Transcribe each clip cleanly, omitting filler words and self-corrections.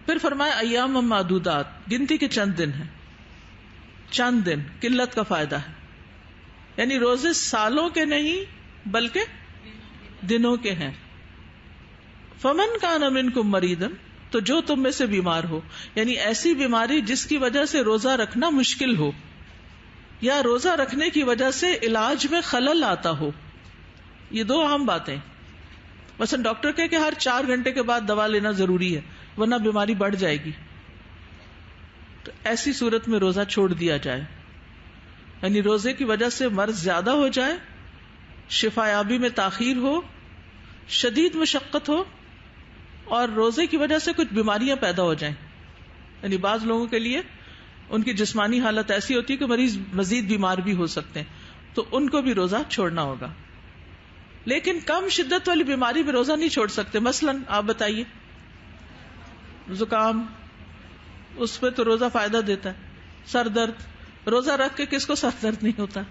پھر فرمایا ایام معدودات، گنتی کے چند دن ہیں، چند دن، قلت کا فائدہ ہے، یعنی روزے سالوں کے نہیں بلکہ دنوں کے ہیں. فمن کان منکم مریضا، تو جو تم میں سے بیمار ہو، یعنی ایسی بیماری جس کی وجہ سے روزہ رکھنا مشکل ہو، یا روزہ رکھنے کی وجہ سے علاج میں خلل آتا ہو. یہ دو اہم باتیں. مثلا ڈاکٹر کہ ہر 4 گھنٹے کے بعد دوا لینا ضروری ہے ورنہ بیماری بڑھ جائے گی، تو ایسی صورت میں روزہ چھوڑ دیا جائے. یعنی روزے کی وجہ سے مرض زیادہ ہو جائے، شفا یابی میں تاخیر ہو، شدید مشقت ہو، اور روزے کی وجہ سے کچھ بیماریاں پیدا ہو جائیں. یعنی بعض لوگوں کے لیے ان کی جسمانی حالت ایسی ہوتی ہے کہ مریض مزید بیمار بھی ہو سکتے ہیں، تو ان کو بھی روزہ چھوڑنا ہوگا. لیکن کم شدت والی بیماری میں روزہ نہیں چھوڑ سکتے. مثلا آپ بتائیے زکام، اس پہ تو روزہ فائدہ دیتا ہے. سر درد، روزہ رکھ کے کس کو سر درد نہیں ہوتا؟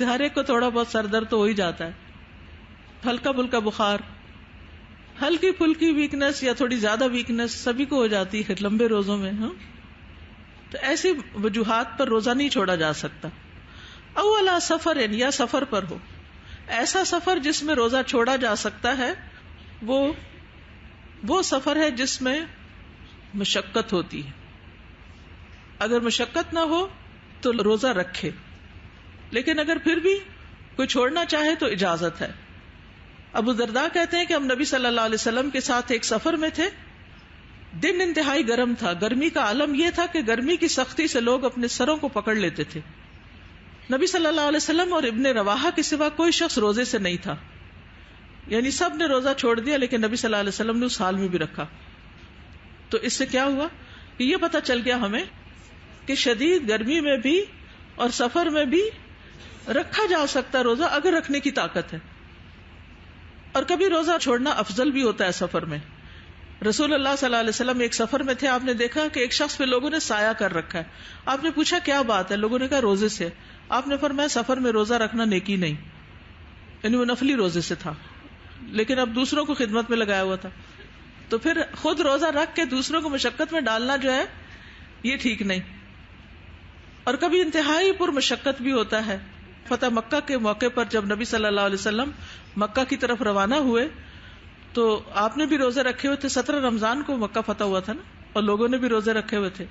ہر ایک کو تھوڑا بہت سر درد تو ہو ہی جاتا ہے. ہلکا پھلکا بخار، ہلکی پھلکی ویکنس یا تھوڑی زیادہ ویکنس سبھی کو ہو جاتی ہے لمبے روزوں میں. ہاں، تو ایسی وجوہات پر روزہ نہیں چھوڑا جا سکتا. اولا سفر، یا سفر پر ہو، ایسا سفر جس میں روزہ چھوڑا جا سکتا ہے وہ سفر ہے جس میں مشقت ہوتی ہے. اگر مشقت نہ ہو تو روزہ رکھے، لیکن اگر پھر بھی کوئی چھوڑنا چاہے تو اجازت ہے. ابو درداء کہتے ہیں کہ ہم نبی صلی اللہ علیہ وسلم کے ساتھ ایک سفر میں تھے. دن انتہائی گرم تھا. گرمی کا عالم یہ تھا کہ گرمی کی سختی سے لوگ اپنے سروں کو پکڑ لیتے تھے. نبی صلی اللہ علیہ وسلم اور ابن رواحہ کے سوا کوئی شخص روزے سے نہیں تھا، یعنی سب نے روزہ چھوڑ دیا، لیکن نبی صلی اللہ علیہ وسلم نے اس حال میں بھی رکھا. تو اس سے کیا ہوا کہ یہ پتہ چل گیا ہمیں کہ شدید گرمی میں بھی اور سفر میں بھی رکھا جا سکتا روزہ اگر رکھنے کی طاقت ہے. اور کبھی روزہ چھوڑنا افضل بھی ہوتا ہے سفر میں. رسول اللہ صلی اللہ علیہ وسلم ایک سفر میں تھے، آپ نے دیکھا کہ ایک شخص پہ لوگوں نے سایہ کر رکھا ہے. آپ نے پوچھا کیا بات ہے؟ لوگوں نے کہا روزے سے. آپ نے فرمایا سفر میں روزہ رکھنا نیکی نہیں، یعنی وہ نفلی روزے سے تھا، لیکن اب دوسروں کو خدمت میں لگایا ہوا تھا. تو پھر خود روزہ رکھ کے دوسروں کو مشقت میں ڈالنا جو ہے یہ ٹھیک نہیں. اور کبھی انتہائی پر مشقت بھی ہوتا ہے. فتح مکہ کے موقع پر جب نبی صلی اللہ علیہ وسلم مکہ کی طرف روانہ ہوئے تو آپ نے بھی روزے رکھے ہوئے تھے. 17 رمضان کو مکہ فتح ہوا تھا نا، اور لوگوں نے بھی روزے رکھے ہوئے تھے.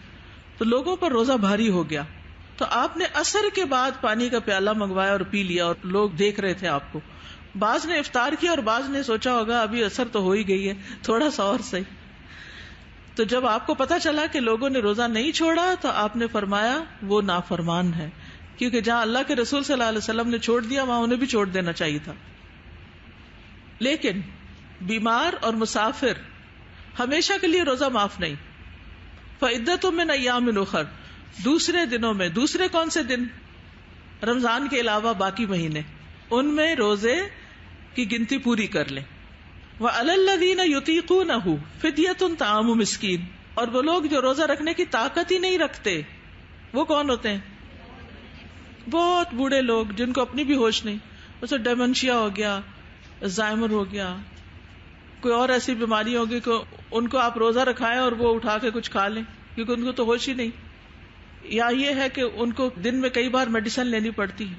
تو لوگوں پر روزہ بھاری ہو گیا. تو آپ نے عصر کے بعد پانی کا پیالہ منگوایا اور پی لیا، اور لوگ دیکھ رہے تھے آپ کو. بعض نے افطار کیا اور بعض نے سوچا ہوگا ابھی عصر تو ہو ہی گئی ہے، تھوڑا سا اور صحیح. تو جب آپ کو پتا چلا کہ لوگوں نے روزہ نہیں چھوڑا تو آپ نے فرمایا وہ نافرمان ہے، کیونکہ جہاں اللہ کے رسول صلی اللہ علیہ وسلم نے چھوڑ دیا وہاں انہیں بھی چھوڑ دینا چاہیے تھا. لیکن بیمار اور مسافر ہمیشہ کے لیے روزہ معاف نہیں. فعدۃ من ایام اخر، دوسرے دنوں میں. دوسرے کون سے دن؟ رمضان کے علاوہ باقی مہینے، ان میں روزے کی گنتی پوری کر لیں. وعلی الذین یطیقونہ فدیۃ طعام مسکین، اور وہ لوگ جو روزہ رکھنے کی طاقت ہی نہیں رکھتے، وہ کون ہوتے ہیں؟ بہت بوڑھے لوگ جن کو اپنی بھی ہوش نہیں، اسے ڈیمنشیا ہو گیا، الزائمر ہو گیا، کوئی اور ایسی بیماری ہوگی کہ ان کو آپ روزہ رکھائیں اور وہ اٹھا کے کچھ کھا لیں کیونکہ ان کو تو ہوش ہی نہیں. یا یہ ہے کہ ان کو دن میں کئی بار میڈیسن لینی پڑتی ہے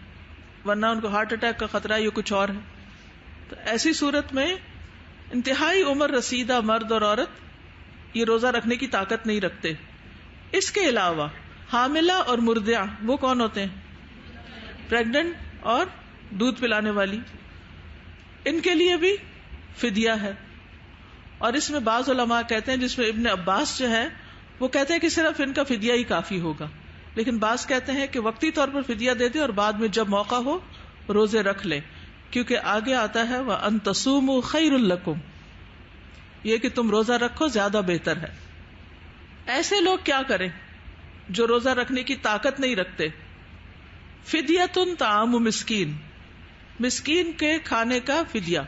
ورنہ ان کو ہارٹ اٹیک کا خطرہ ہے یا کچھ اور ہے. تو ایسی صورت میں انتہائی عمر رسیدہ مرد اور عورت یہ روزہ رکھنے کی طاقت نہیں رکھتے. اس کے علاوہ حاملہ اور مرضعہ، وہ کون ہوتے ہیں؟ پریگننٹ اور دودھ پلانے والی، ان کے لیے بھی فدیہ ہے. اور اس میں بعض علماء کہتے ہیں، جس میں ابن عباس جو ہے وہ کہتے ہیں کہ صرف ان کا فدیہ ہی کافی ہوگا، لیکن بعض کہتے ہیں کہ وقتی طور پر فدیہ دے دیں اور بعد میں جب موقع ہو روزے رکھ لیں، کیونکہ آگے آتا ہے وَأَن تَصُومُوا خَيْرٌ لَكُمْ، یہ کہ تم روزہ رکھو زیادہ بہتر ہے. ایسے لوگ کیا کریں جو روزہ رکھنے کی طاقت نہیں رکھتے؟ فدیۃ طعام مسکین، مسکین کے کھانے کا فدیہ.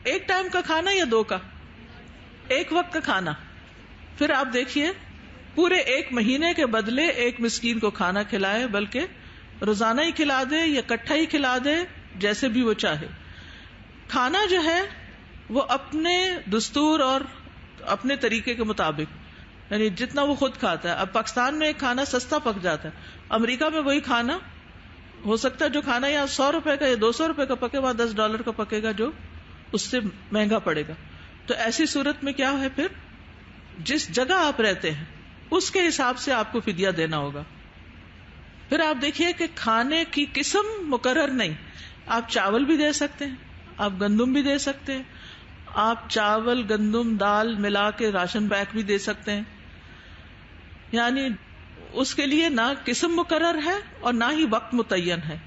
ایک ٹائم کا کھانا یا 2 کا؟ ایک وقت کا کھانا. پھر آپ دیکھیے پورے 1 مہینے کے بدلے ایک مسکین کو کھانا کھلائے، بلکہ روزانہ ہی کھلا دے یا کٹھا ہی کھلا دے، جیسے بھی وہ چاہے. کھانا جو ہے وہ اپنے دستور اور اپنے طریقے کے مطابق، یعنی جتنا وہ خود کھاتا ہے. اب پاکستان میں ایک کھانا سستا پک جاتا ہے, امریکہ میں وہی کھانا ہو سکتا ہے جو کھانا یہاں 100 روپے کا یا 200 روپے کا پکے, وہاں $10 کا پکے گا, جو اس سے مہنگا پڑے گا. تو ایسی صورت میں کیا ہے, پھر جس جگہ آپ رہتے ہیں اس کے حساب سے آپ کو فدیہ دینا ہوگا. پھر آپ دیکھیے کہ کھانے کی قسم مقرر نہیں, آپ چاول بھی دے سکتے ہیں, آپ گندم بھی دے سکتے ہیں, آپ چاول گندم دال ملا کے راشن بیگ بھی دے سکتے ہیں. یعنی اس کے لیے نہ قسم مقرر ہے اور نہ ہی وقت متعین ہے.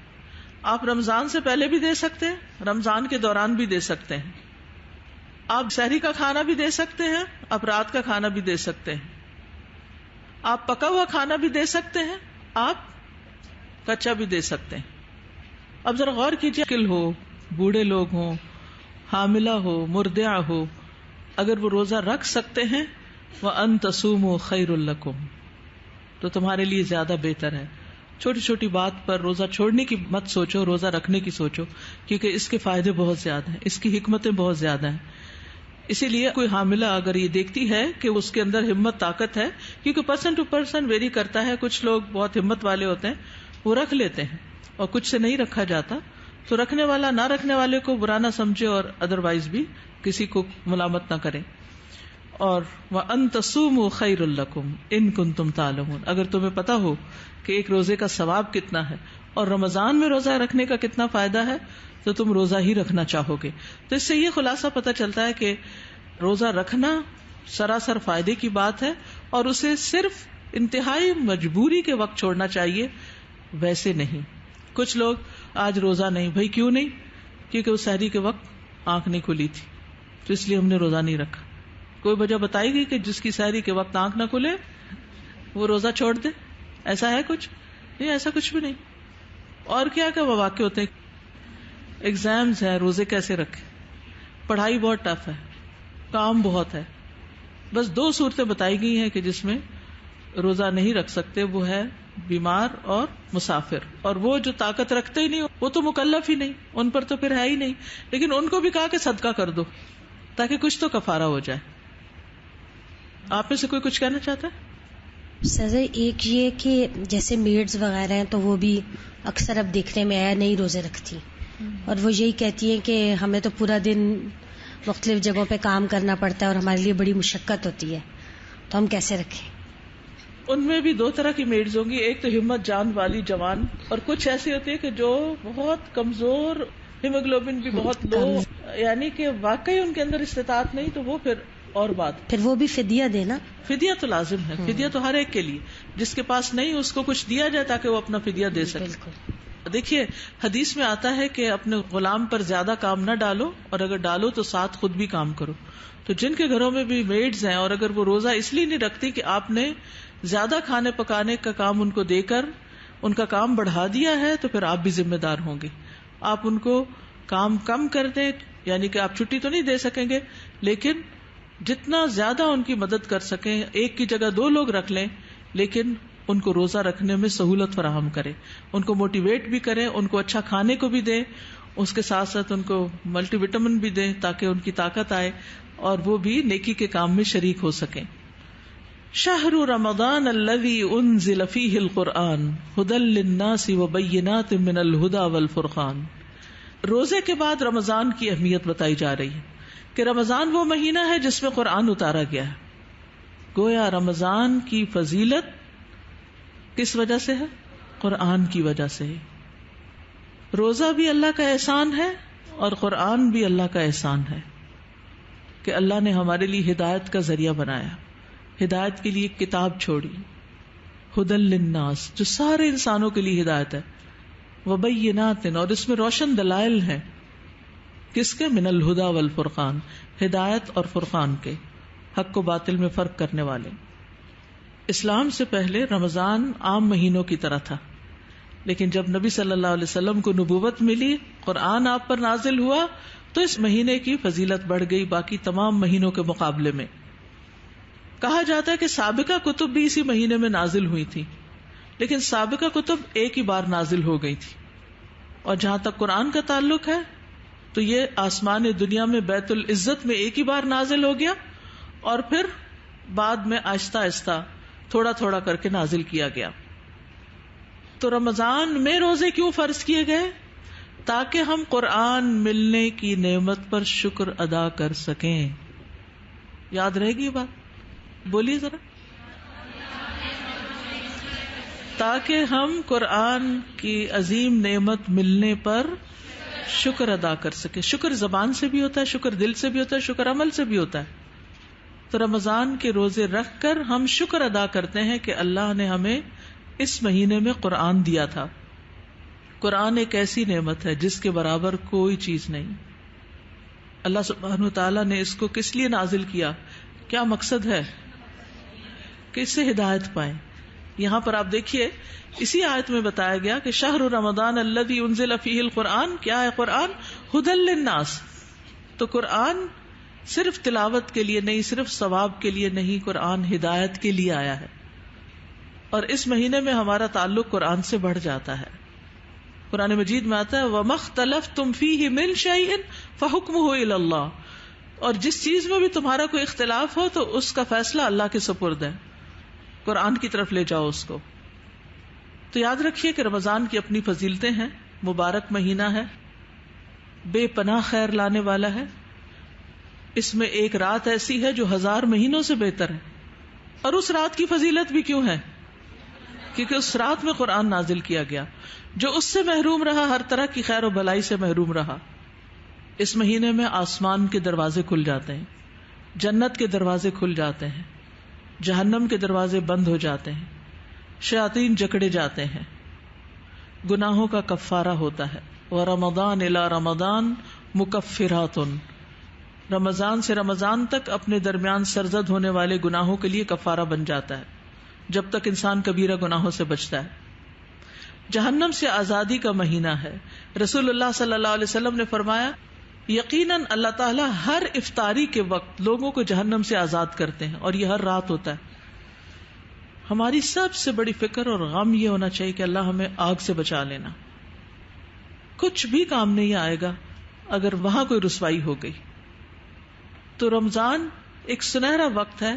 آپ رمضان سے پہلے بھی دے سکتے ہیں, رمضان کے دوران بھی دے سکتے ہیں. آپ سحری کا کھانا بھی دے سکتے ہیں, آپ رات کا کھانا بھی دے سکتے ہیں. آپ پکا ہوا کھانا بھی دے سکتے ہیں, آپ کچا بھی دے سکتے ہیں. اب ذرا غور کیجیے, کل ہو, بوڑھے لوگ ہوں, حاملہ ہو, مرضع ہو, اگر وہ روزہ رکھ سکتے ہیں, وَأَن تَصُومُوا خَيْرٌ لَكُمْ, تو تمہارے لیے زیادہ بہتر ہے. چھوٹی چھوٹی بات پر روزہ چھوڑنے کی مت سوچو, روزہ رکھنے کی سوچو, کیونکہ اس کے فائدے بہت زیادہ ہیں, اس کی حکمتیں بہت زیادہ ہیں. اسی لیے کوئی حاملہ اگر یہ دیکھتی ہے کہ اس کے اندر ہمت طاقت ہے, کیونکہ پرسن ٹو پرسن ویری کرتا ہے, کچھ لوگ بہت ہمت والے ہوتے ہیں وہ رکھ لیتے ہیں اور کچھ سے نہیں رکھا جاتا, تو رکھنے والا نہ رکھنے والے کو برا نہ سمجھے اور ادروائز بھی کسی کو ملامت نہ کرے. اور وَأَن تَصُومُوا خَيْرٌ لَكُمْ إِن كُنتُمْ تَعْلَمُونَ, اگر تمہیں پتا ہو کہ ایک روزے کا ثواب کتنا ہے اور رمضان میں روزہ رکھنے کا کتنا فائدہ ہے, تو تم روزہ ہی رکھنا چاہو گے. تو اس سے یہ خلاصہ پتا چلتا ہے کہ روزہ رکھنا سراسر فائدے کی بات ہے, اور اسے صرف انتہائی مجبوری کے وقت چھوڑنا چاہیے, ویسے نہیں. کچھ لوگ آج روزہ نہیں, بھائی کیوں نہیں, کیونکہ وہ سحری کے وقت آنکھ نہیں کھلی تھی تو اس لیے ہم نے روزہ نہیں رکھا. کوئی وجہ بتائی گئی کہ جس کی سحری کے وقت آنکھ نہ کھلے وہ روزہ چھوڑ دے؟ ایسا ہے کچھ نہیں, ایسا کچھ بھی نہیں. اور کیا کیا مواقع ہوتے ہیں, ایگزامز ہیں, روزے کیسے رکھے, پڑھائی بہت ٹف ہے, کام بہت ہے. بس 2 صورتیں بتائی گئی ہیں کہ جس میں روزہ نہیں رکھ سکتے, وہ ہے بیمار اور مسافر. اور وہ جو طاقت رکھتے ہی نہیں وہ تو مکلف ہی نہیں, ان پر تو پھر ہے ہی نہیں, لیکن ان کو بھی کہا کہ صدقہ کر دو تاکہ کچھ تو کفارہ ہو جائے. آپ میں سے کوئی کچھ کہنا چاہتا ہے؟ سر ایک یہ کہ جیسے میڈز وغیرہ ہیں تو وہ بھی اکثر اب دیکھنے میں آیا نہیں روزے رکھتی, اور وہ یہی کہتی ہیں کہ ہمیں تو پورا دن مختلف جگہوں پہ کام کرنا پڑتا ہے اور ہمارے لیے بڑی مشقت ہوتی ہے, تو ہم کیسے رکھیں؟ ان میں بھی 2 طرح کی میڈز ہوں گی, ایک تو ہمت جان والی جوان, اور کچھ ایسی ہوتی ہے کہ جو بہت کمزور, ہیموگلوبن بھی بہت لو, یعنی کہ واقعی ان کے اندر استطاعت نہیں, تو وہ پھر اور بات. پھر وہ بھی فدیہ دینا, فدیہ تو لازم ہے, فدیہ تو ہر ایک کے لیے, جس کے پاس نہیں اس کو کچھ دیا جائے تاکہ وہ اپنا فدیہ دے سکے. بالکل. دیکھیے حدیث میں آتا ہے کہ اپنے غلام پر زیادہ کام نہ ڈالو, اور اگر ڈالو تو ساتھ خود بھی کام کرو. تو جن کے گھروں میں بھی میڈز ہیں اور اگر وہ روزہ اس لیے نہیں رکھتی کہ آپ نے زیادہ کھانے پکانے کا کام ان کو دے کر ان کا کام بڑھا دیا ہے, تو پھر آپ بھی ذمہ دار ہوں گے. آپ ان کو کام کم کر دیں, یعنی کہ آپ چھٹی تو نہیں دے سکیں گے, لیکن جتنا زیادہ ان کی مدد کر سکیں, ایک کی جگہ 2 لوگ رکھ لیں, لیکن ان کو روزہ رکھنے میں سہولت فراہم کریں, ان کو موٹیویٹ بھی کریں, ان کو اچھا کھانے کو بھی دیں, اس کے ساتھ ساتھ ان کو ملٹی وٹامن بھی دیں تاکہ ان کی طاقت آئے اور وہ بھی نیکی کے کام میں شریک ہو سکیں. شہر رمضان الذی انزل فیہ القرآن ھدی للناس وبینات من الھدی والفرقان. روزے کے بعد رمضان کی اہمیت بتائی جا رہی ہے کہ رمضان وہ مہینہ ہے جس میں قرآن اتارا گیا ہے. گویا رمضان کی فضیلت کس وجہ سے ہے؟ قرآن کی وجہ سے ہے. روزہ بھی اللہ کا احسان ہے اور قرآن بھی اللہ کا احسان ہے کہ اللہ نے ہمارے لیے ہدایت کا ذریعہ بنایا, ہدایت کے لیے ایک کتاب چھوڑی, ھدی للناس, جو سارے انسانوں کے لیے ہدایت ہے, وبینات, اور اس میں روشن دلائل ہیں. کس کے؟ من الہدی والفرقان, ہدایت اور فرقان کے, حق و باطل میں فرق کرنے والے. اسلام سے پہلے رمضان عام مہینوں کی طرح تھا, لیکن جب نبی صلی اللہ علیہ وسلم کو نبوت ملی, قرآن آپ پر نازل ہوا, تو اس مہینے کی فضیلت بڑھ گئی باقی تمام مہینوں کے مقابلے میں. کہا جاتا ہے کہ سابقہ کتب بھی اسی مہینے میں نازل ہوئی تھی, لیکن سابقہ کتب ایک ہی بار نازل ہو گئی تھی. اور جہاں تک قرآن کا تعلق ہے تو یہ آسمان دنیا میں بیت العزت میں ایک ہی بار نازل ہو گیا, اور پھر بعد میں آہستہ آہستہ تھوڑا تھوڑا کر کے نازل کیا گیا. تو رمضان میں روزے کیوں فرض کیے گئے؟ تاکہ ہم قرآن ملنے کی نعمت پر شکر ادا کر سکیں. یاد رہے گی یہ بات؟ بولیے ذرا. تاکہ ہم قرآن کی عظیم نعمت ملنے پر شکر ادا کر سکیں. شکر زبان سے بھی ہوتا ہے، شکر دل سے بھی ہوتا ہے، شکر عمل سے بھی ہوتا ہے. تو رمضان کے روزے رکھ کر ہم شکر ادا کرتے ہیں کہ اللہ نے ہمیں اس مہینے میں قرآن دیا تھا. قرآن ایک ایسی نعمت ہے جس کے برابر کوئی چیز نہیں. اللہ سبحانہ وتعالی نے اس کو کس لیے نازل کیا؟ کیا مقصد ہے؟ کہ اس سے ہدایت پائیں. یہاں پر آپ دیکھیے اسی آیت میں بتایا گیا کہ شہر رمضان الذی انزل فیہ القرآن. کیا ہے قرآن؟ ھدی للناس. تو قرآن صرف تلاوت کے لیے نہیں، صرف ثواب کے لیے نہیں، قرآن ہدایت کے لیے آیا ہے. اور اس مہینے میں ہمارا تعلق قرآن سے بڑھ جاتا ہے. قرآن مجید میں آتا ہے وَمَا اخْتَلَفْتُمْ فِيهِ مِنْ شَيْءٍ فَحُكْمُهُ إِلَى اللَّهِ. اور جس چیز میں بھی تمہارا کوئی اختلاف ہو تو اس کا فیصلہ اللہ کے سپرد ہے. قرآن کی طرف لے جاؤ اس کو. تو یاد رکھیے کہ رمضان کی اپنی فضیلتیں ہیں. مبارک مہینہ ہے، بے پناہ خیر لانے والا ہے. اس میں ایک رات ایسی ہے جو 1000 مہینوں سے بہتر ہے. اور اس رات کی فضیلت بھی کیوں ہے؟ کیونکہ اس رات میں قرآن نازل کیا گیا. جو اس سے محروم رہا ہر طرح کی خیر و بلائی سے محروم رہا. اس مہینے میں آسمان کے دروازے کھل جاتے ہیں، جنت کے دروازے کھل جاتے ہیں، جہنم کے دروازے بند ہو جاتے ہیں، شیاطین جکڑے جاتے ہیں، گناہوں کا کفارہ ہوتا ہے. وَرَمَضَانَ إِلَى رَمَضَانَ مُكَفِّرَاتٌ. رمضان سے رمضان تک اپنے درمیان سرزد ہونے والے گناہوں کے لیے کفارہ بن جاتا ہے جب تک انسان کبیرہ گناہوں سے بچتا ہے. جہنم سے آزادی کا مہینہ ہے. رسول اللہ صلی اللہ علیہ وسلم نے فرمایا یقیناً اللہ تعالیٰ ہر افطاری کے وقت لوگوں کو جہنم سے آزاد کرتے ہیں، اور یہ ہر رات ہوتا ہے. ہماری سب سے بڑی فکر اور غم یہ ہونا چاہیے کہ اللہ ہمیں آگ سے بچا لینا. کچھ بھی کام نہیں آئے گا اگر وہاں کوئی رسوائی ہو گئی. تو رمضان ایک سنہرا وقت ہے،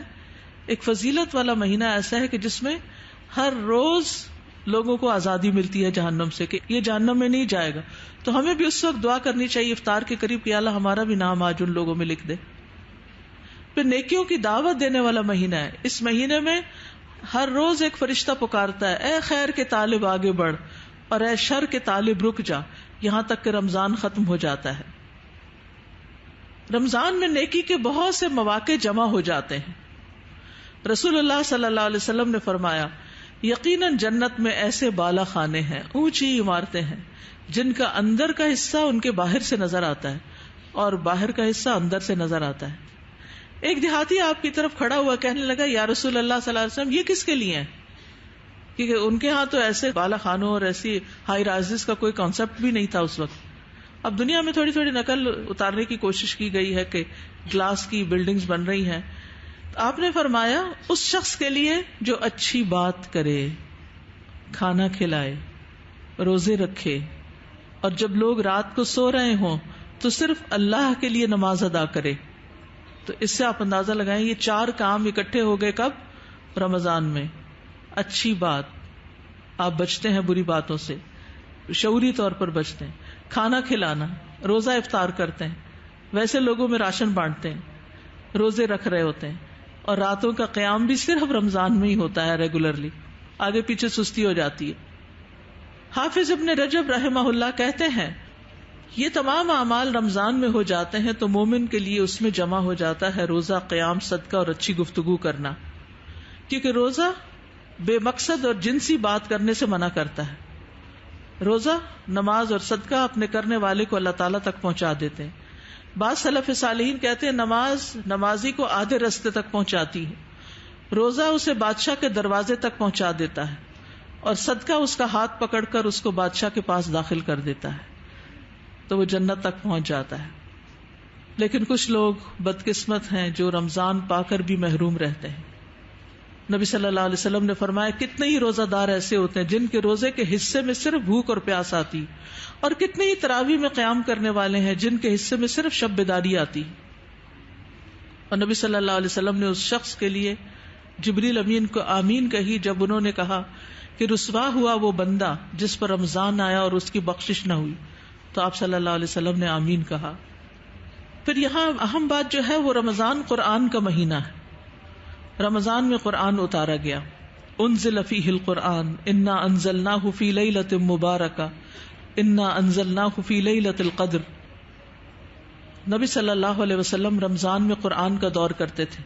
ایک فضیلت والا مہینہ ایسا ہے کہ جس میں ہر روز لوگوں کو آزادی ملتی ہے جہنم سے، کہ یہ جہنم میں نہیں جائے گا. تو ہمیں بھی اس وقت دعا کرنی چاہیے افطار کے قریب کہ اللہ ہمارا بھی نام آج ان لوگوں میں لکھ دے. پھر نیکیوں کی دعوت دینے والا مہینہ ہے. اس مہینے میں ہر روز ایک فرشتہ پکارتا ہے اے خیر کے طالب آگے بڑھ اور اے شر کے طالب رک جا، یہاں تک کہ رمضان ختم ہو جاتا ہے. رمضان میں نیکی کے بہت سے مواقع جمع ہو جاتے ہیں. رسول اللہ صلی اللہ علیہ وسلم نے فرمایا یقیناً جنت میں ایسے بالا خانے ہیں، اونچی عمارتیں ہیں جن کا اندر کا حصہ ان کے باہر سے نظر آتا ہے اور باہر کا حصہ اندر سے نظر آتا ہے. ایک دیہاتی آپ کی طرف کھڑا ہوا کہنے لگا یا رسول اللہ صلی اللہ علیہ وسلم یہ کس کے لیے ہے؟ کیونکہ ان کے ہاں تو ایسے بالا خانوں اور ایسی ہائی رائزز کا کوئی کانسیپٹ بھی نہیں تھا اس وقت. اب دنیا میں تھوڑی تھوڑی نقل اتارنے کی کوشش کی گئی ہے کہ گلاس کی بلڈنگز بن رہی ہیں. آپ نے فرمایا اس شخص کے لیے جو اچھی بات کرے، کھانا کھلائے، روزے رکھے، اور جب لوگ رات کو سو رہے ہوں تو صرف اللہ کے لیے نماز ادا کرے. تو اس سے آپ اندازہ لگائیں یہ 4 کام اکٹھے ہو گئے کب؟ رمضان میں. اچھی بات، آپ بچتے ہیں بری باتوں سے، شعوری طور پر بچتے ہیں. کھانا کھلانا، روزہ افطار کرتے ہیں، ویسے لوگوں میں راشن بانٹتے ہیں، روزے رکھ رہے ہوتے ہیں، اور راتوں کا قیام بھی صرف رمضان میں ہی ہوتا ہے ریگولرلی، آگے پیچھے سستی ہو جاتی ہے. حافظ ابن رجب رحمہ اللہ کہتے ہیں یہ تمام اعمال رمضان میں ہو جاتے ہیں تو مومن کے لیے اس میں جمع ہو جاتا ہے روزہ، قیام، صدقہ اور اچھی گفتگو کرنا. کیونکہ روزہ بے مقصد اور جنسی بات کرنے سے منع کرتا ہے. روزہ، نماز اور صدقہ اپنے کرنے والے کو اللہ تعالیٰ تک پہنچا دیتے ہیں. بعض سلف صالحین کہتے ہیں نماز نمازی کو آدھے رستے تک پہنچاتی ہے، روزہ اسے بادشاہ کے دروازے تک پہنچا دیتا ہے، اور صدقہ اس کا ہاتھ پکڑ کر اس کو بادشاہ کے پاس داخل کر دیتا ہے تو وہ جنت تک پہنچ جاتا ہے. لیکن کچھ لوگ بدقسمت ہیں جو رمضان پا کر بھی محروم رہتے ہیں. نبی صلی اللہ علیہ وسلم نے فرمایا کتنے ہی روزہ دار ایسے ہوتے ہیں جن کے روزے کے حصے میں صرف بھوک اور پیاس آتی، اور کتنے ہی تراویح میں قیام کرنے والے ہیں جن کے حصے میں صرف شب بیداری آتی. اور نبی صلی اللہ علیہ وسلم نے اس شخص کے لیے جبریل امین کو آمین کہی جب انہوں نے کہا کہ رسوا ہوا وہ بندہ جس پر رمضان آیا اور اس کی بخشش نہ ہوئی. تو آپ صلی اللہ علیہ وسلم نے آمین کہا. پھر یہاں اہم بات جو ہے وہ رمضان قرآن کا مہینہ ہے. رمضان میں قرآن اتارا گیا. انزل فیہ القرآن انا انزلناہ فی لیلۃ مبارکہ انا انزلناہ فی لیلۃ القدر. نبی صلی اللہ علیہ وسلم رمضان میں قرآن کا دور کرتے تھے،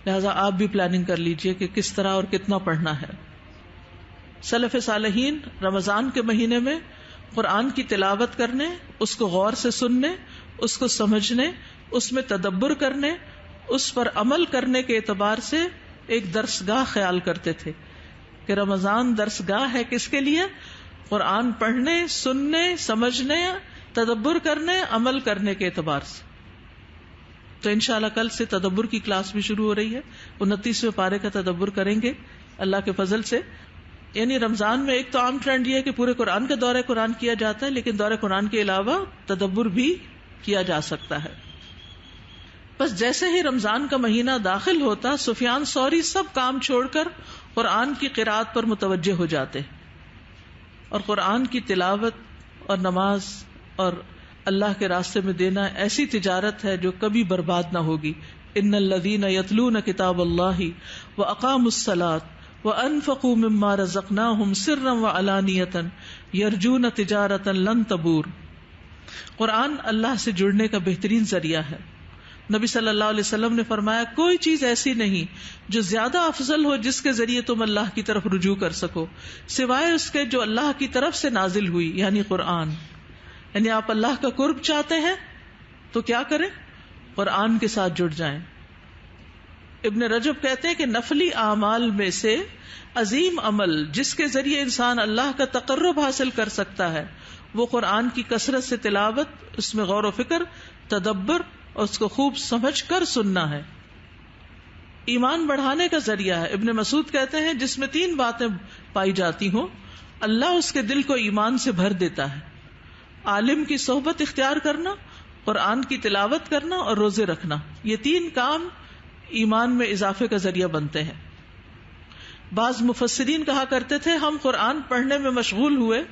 لہذا آپ بھی پلاننگ کر لیجئے کہ کس طرح اور کتنا پڑھنا ہے. سلف صالحین رمضان کے مہینے میں قرآن کی تلاوت کرنے، اس کو غور سے سننے، اس کو سمجھنے، اس میں تدبر کرنے، اس پر عمل کرنے کے اعتبار سے ایک درسگاہ خیال کرتے تھے کہ رمضان درسگاہ ہے کس کے لیے؟ قرآن پڑھنے، سننے، سمجھنے، تدبر کرنے، عمل کرنے کے اعتبار سے. تو انشاءاللہ کل سے تدبر کی کلاس بھی شروع ہو رہی ہے. 29ویں پارے کا تدبر کریں گے اللہ کے فضل سے. یعنی رمضان میں ایک تو عام ٹرینڈ یہ ہے کہ پورے قرآن کا دورہ قرآن کیا جاتا ہے، لیکن دورہ قرآن کے علاوہ تدبر بھی کیا جا سکتا ہے. بس جیسے ہی رمضان کا مہینہ داخل ہوتا، سفیان ثوری سب کام چھوڑ کر قرآن کی قرات پر متوجہ ہو جاتے، اور قرآن کی تلاوت اور نماز اور اللہ کے راستے میں دینا ایسی تجارت ہے جو کبھی برباد نہ ہوگی. ان الذین یتلون کتاب اللہ واقاموا الصلاۃ وانفقوا مما رزقناہم سرا وعلانیۃ یرجون تجارۃ لن تبور. قرآن اللہ سے جڑنے کا بہترین ذریعہ ہے. نبی صلی اللہ علیہ وسلم نے فرمایا کوئی چیز ایسی نہیں جو زیادہ افضل ہو جس کے ذریعے تم اللہ کی طرف رجوع کر سکو سوائے اس کے جو اللہ کی طرف سے نازل ہوئی، یعنی قرآن. یعنی آپ اللہ کا قرب چاہتے ہیں تو کیا کریں؟ قرآن کے ساتھ جڑ جائیں. ابن رجب کہتے ہیں کہ نفلی اعمال میں سے عظیم عمل جس کے ذریعے انسان اللہ کا تقرب حاصل کر سکتا ہے وہ قرآن کی کثرت سے تلاوت، اس میں غور و فکر، تدبر اور اس کو خوب سمجھ کر سننا ہے. ایمان بڑھانے کا ذریعہ ہے. ابن مسعود کہتے ہیں جس میں 3 باتیں پائی جاتی ہوں اللہ اس کے دل کو ایمان سے بھر دیتا ہے: عالم کی صحبت اختیار کرنا، قرآن کی تلاوت کرنا اور روزے رکھنا. یہ 3 کام ایمان میں اضافے کا ذریعہ بنتے ہیں. بعض مفسرین کہا کرتے تھے ہم قرآن پڑھنے میں مشغول ہوئے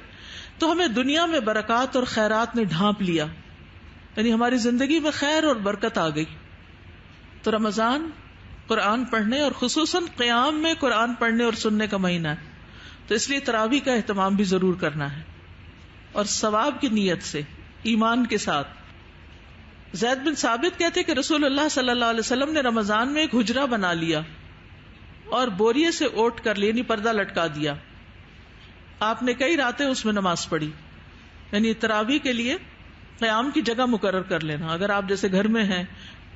تو ہمیں دنیا میں برکات اور خیرات نے ڈھانپ لیا، یعنی ہماری زندگی میں خیر اور برکت آ گئی. تو رمضان قرآن پڑھنے اور خصوصاً قیام میں قرآن پڑھنے اور سننے کا مہینہ ہے، تو اس لیے تراویح کا اہتمام بھی ضرور کرنا ہے اور ثواب کی نیت سے، ایمان کے ساتھ. زید بن ثابت کہتے کہ رسول اللہ صلی اللہ علیہ وسلم نے رمضان میں ایک حجرہ بنا لیا اور بوریے سے اوٹ کر لیا، یعنی پردہ لٹکا دیا. آپ نے کئی راتیں اس میں نماز پڑھی. یعنی تراویح کے لیے قیام کی جگہ مقرر کر لینا. اگر آپ جیسے گھر میں ہیں،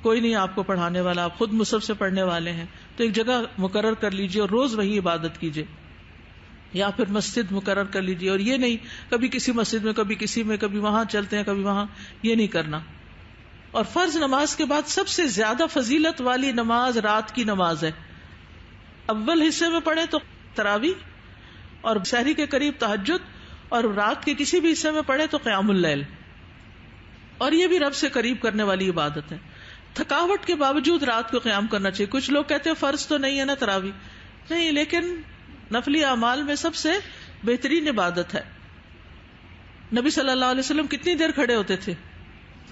کوئی نہیں آپ کو پڑھانے والا، آپ خود مصحف سے پڑھنے والے ہیں، تو ایک جگہ مقرر کر لیجئے اور روز وہی عبادت کیجئے. یا پھر مسجد مقرر کر لیجئے، اور یہ نہیں کبھی کسی مسجد میں، کبھی کسی میں، کبھی وہاں چلتے ہیں، کبھی وہاں، یہ نہیں کرنا. اور فرض نماز کے بعد سب سے زیادہ فضیلت والی نماز رات کی نماز ہے. اول حصے میں پڑھیں تو تراویح، اور سحری کے قریب تہجد، اور رات کے کسی بھی حصے میں پڑھیں تو قیام اللیل. اور یہ بھی رب سے قریب کرنے والی عبادت ہے. تھکاوٹ کے باوجود رات کو قیام کرنا چاہیے. کچھ لوگ کہتے ہیں فرض تو نہیں ہے نا تراویح، نہیں، لیکن نفلی اعمال میں سب سے بہترین عبادت ہے. نبی صلی اللہ علیہ وسلم کتنی دیر کھڑے ہوتے تھے؟